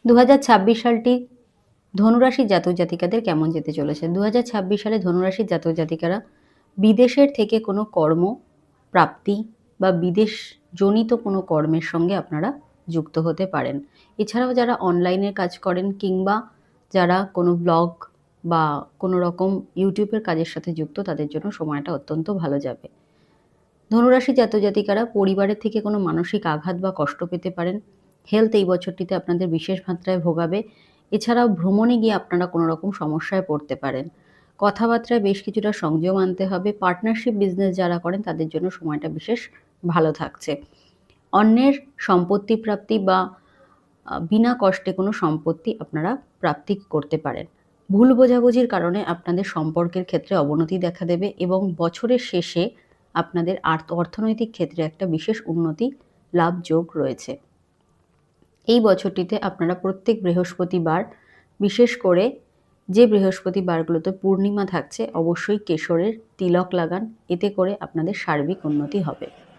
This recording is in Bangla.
2026 সালটি ধনুরাশির জাতক জাতিকাদের কেমন যেতে চলেছে? 2026 সালে ধনুরাশির জাতক জাতিকারা বিদেশের থেকে কোনো কর্ম প্রাপ্তি বা বিদেশজনিত কোনো কর্মের সঙ্গে আপনারা যুক্ত হতে পারেন। এছাড়াও যারা অনলাইনে কাজ করেন কিংবা যারা কোনো ব্লগ বা কোনো রকম ইউটিউবের কাজের সাথে যুক্ত, তাদের জন্য সময়টা অত্যন্ত ভালো যাবে। ধনুরাশি জাতক জাতিকারা পরিবারের থেকে কোনো মানসিক আঘাত বা কষ্ট পেতে পারেন। হেলথ এই বছরটিতে আপনাদের বিশেষ মাত্রায় ভোগাবে। এছাড়াও ভ্রমণে গিয়ে আপনারা কোনো রকম সমস্যায় পড়তে পারেন। কথাবার্তায় বেশ কিছুটা সংযম আনতে হবে। পার্টনারশিপ বিজনেস যারা করেন তাদের জন্য সময়টা বিশেষ ভালো থাকছে। অন্যের সম্পত্তি প্রাপ্তি বা বিনা কষ্টে কোনো সম্পত্তি আপনারা প্রাপ্তি করতে পারেন। ভুল বোঝাবুঝির কারণে আপনাদের সম্পর্কের ক্ষেত্রে অবনতি দেখা দেবে এবং বছরের শেষে আপনাদের অর্থনৈতিক ক্ষেত্রে একটা বিশেষ উন্নতি লাভ যোগ রয়েছে। এই বছরটিতে আপনারা প্রত্যেক বৃহস্পতিবার, বিশেষ করে যে বৃহস্পতিবারগুলোতে পূর্ণিমা থাকছে, অবশ্যই কেশরের তিলক লাগান। এতে করে আপনাদের সার্বিক উন্নতি হবে।